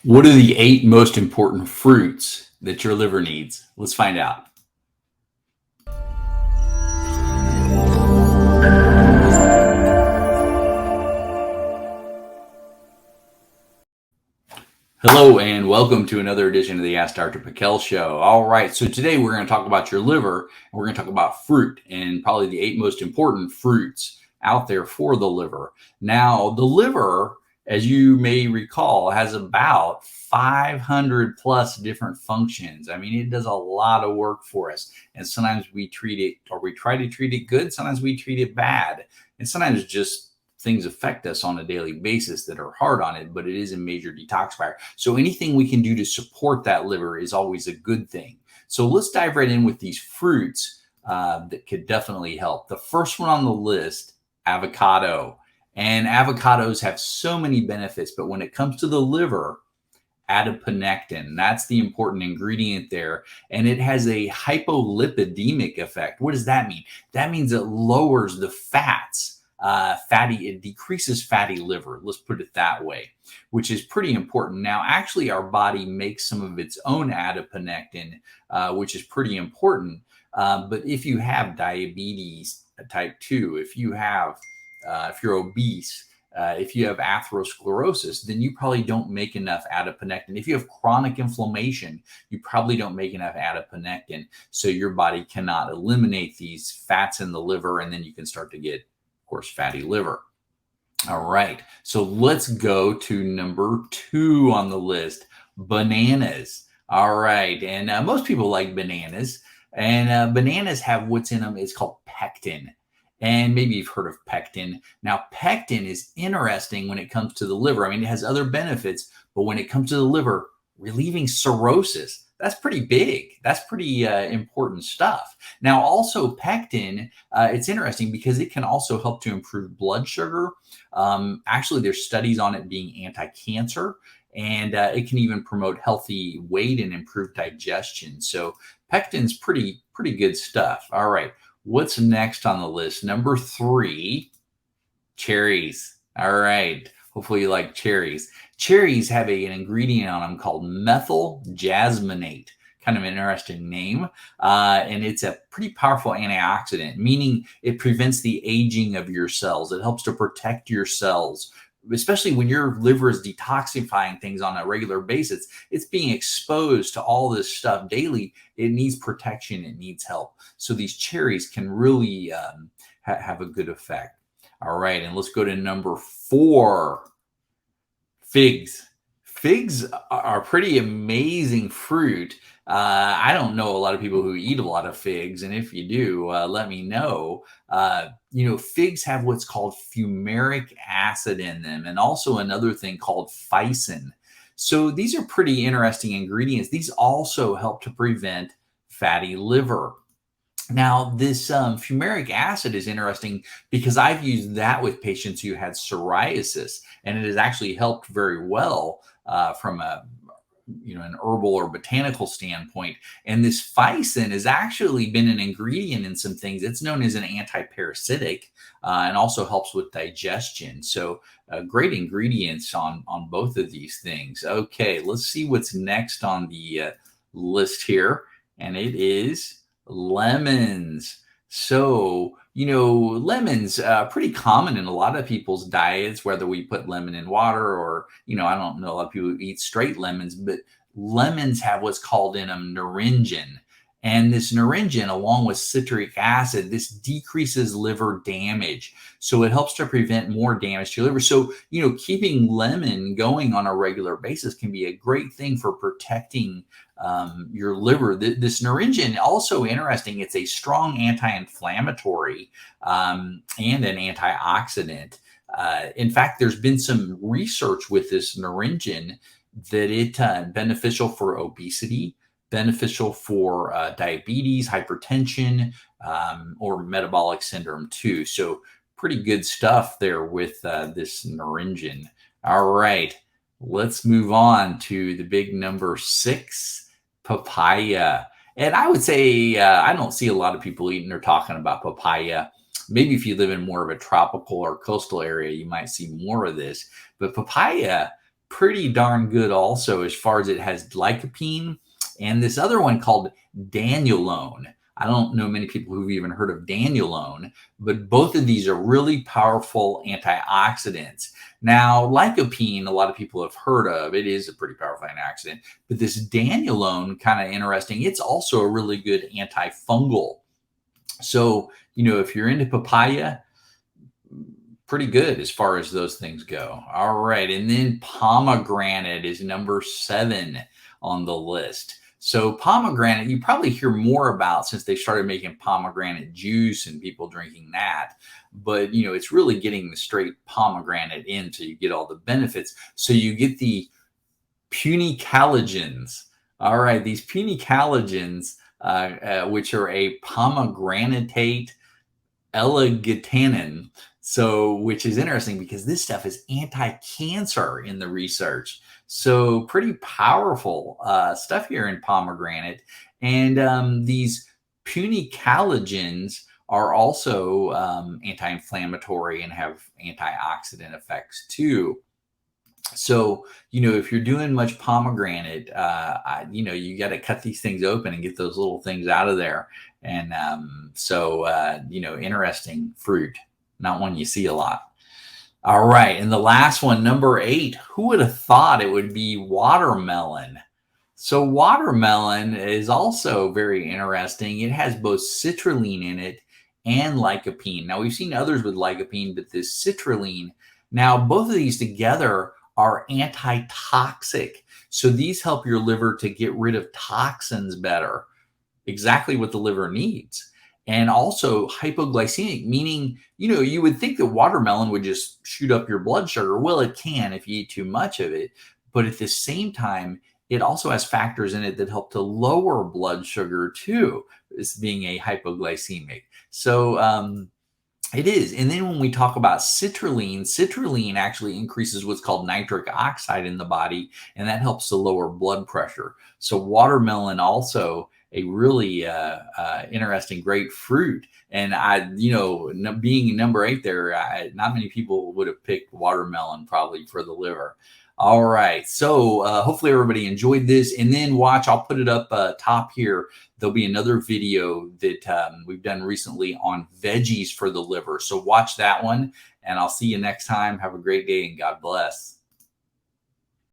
What are the 8 most important fruits that your liver needs? Let's find out. Hello and welcome to another edition of the Ask Dr. Pickel show. All right, so today we're going to talk about your liver, and we're going to talk about fruit and probably the 8 most important fruits out there for the liver. Now, the liver, as you may recall, has about 500 plus different functions. I mean, it does a lot of work for us, and sometimes we treat it, or we try to treat it good, sometimes we treat it bad, and sometimes just things affect us on a daily basis that are hard on it, but it is a major detoxifier. So anything we can do to support that liver is always a good thing. So let's dive right in with these fruits that could definitely help. The first one on the list, avocado. And avocados have so many benefits, but when it comes to the liver, adiponectin, that's the important ingredient there. And it has a hypolipidemic effect. What does that mean? That means it lowers the fats. It decreases fatty liver, let's put it that way, which is pretty important. Now, actually, our body makes some of its own adiponectin, which is pretty important. But if you have diabetes type 2, if you're obese, if you have atherosclerosis, then you probably don't make enough adiponectin. If you have chronic inflammation, you probably don't make enough adiponectin. So your body cannot eliminate these fats in the liver, and then you can start to get, of course, fatty liver. All right, so let's go to number 2 on the list, bananas. All right, and most people like bananas, and bananas have what's in them is called pectin. And maybe you've heard of pectin. Now, pectin is interesting when it comes to the liver. I mean, it has other benefits, but when it comes to the liver, relieving cirrhosis, that's pretty big. That's pretty important stuff. Now, also pectin, it's interesting because it can also help to improve blood sugar. Actually, there's studies on it being anti-cancer, and it can even promote healthy weight and improve digestion. So pectin's pretty good stuff. All right, what's next on the list? Number 3, cherries. All right. Hopefully you like cherries. Cherries have an ingredient on them called methyl jasmonate. Kind of an interesting name. And it's a pretty powerful antioxidant, meaning it prevents the aging of your cells. It helps to protect your cells, especially when your liver is detoxifying things on a regular basis. It's being exposed to all this stuff daily. It needs protection. It needs help. So these cherries can really have a good effect. All right, and let's go to number 4, figs. Figs are pretty amazing fruit. I don't know a lot of people who eat a lot of figs, and if you do, let me know. Figs have what's called fumaric acid in them, and also another thing called ficin. So these are pretty interesting ingredients. These also help to prevent fatty liver. Now, this fumaric acid is interesting because I've used that with patients who had psoriasis, and it has actually helped very well from an herbal or botanical standpoint. And this ficin has actually been an ingredient in some things. It's known as an antiparasitic and also helps with digestion. So great ingredients on both of these things. Okay, let's see what's next on the list here, and it is lemons. So, lemons pretty common in a lot of people's diets, whether we put lemon in water or, I don't know a lot of people who eat straight lemons, but lemons have what's called in them naringin. And this naringin, along with citric acid, this decreases liver damage. So it helps to prevent more damage to your liver. So, keeping lemon going on a regular basis can be a great thing for protecting your liver. This naringin, also interesting, it's a strong anti-inflammatory and an antioxidant. In fact, there's been some research with this naringin that it's beneficial for obesity, beneficial for diabetes, hypertension, or metabolic syndrome too. So pretty good stuff there with this naringin. All right, let's move on to the big number 6, papaya. And I would say I don't see a lot of people eating or talking about papaya. Maybe if you live in more of a tropical or coastal area, you might see more of this. But papaya pretty darn good also, as far as it has lycopene and this other one called dandelion. I don't know many people who've even heard of dandelion, but both of these are really powerful antioxidants. Now, lycopene, a lot of people have heard of. It is a pretty powerful antioxidant, but this dandelion, kind of interesting. It's also a really good antifungal. So, if you're into papaya, pretty good as far as those things go. All right. And then pomegranate is number 7 on the list. So pomegranate, you probably hear more about since they started making pomegranate juice and people drinking that. But, it's really getting the straight pomegranate in, so you get all the benefits. So you get the puny calogens. All right. These puny calogens, which are a pomegranate elegitanin. So, which is interesting because this stuff is anti-cancer in the research. So pretty powerful stuff here in pomegranate. And these puny calogens are also anti-inflammatory and have antioxidant effects too. So, if you're doing much pomegranate, you got to cut these things open and get those little things out of there. And interesting fruit, not one you see a lot. All right. And the last one, number 8, who would have thought it would be watermelon? So watermelon is also very interesting. It has both citrulline in it and lycopene. Now, we've seen others with lycopene, but this citrulline, now both of these together are antitoxic. So these help your liver to get rid of toxins better, exactly what the liver needs. And also hypoglycemic, meaning, you would think that watermelon would just shoot up your blood sugar. Well, it can if you eat too much of it. But at the same time, it also has factors in it that help to lower blood sugar too, as being a hypoglycemic. So, it is. And then when we talk about citrulline actually increases what's called nitric oxide in the body, and that helps to lower blood pressure. So watermelon also a really interesting, great fruit. And being number 8 there, not many people would have picked watermelon probably for the liver. All right. So hopefully everybody enjoyed this. And then watch, I'll put it up top here. There'll be another video that we've done recently on veggies for the liver. So watch that one, and I'll see you next time. Have a great day and God bless.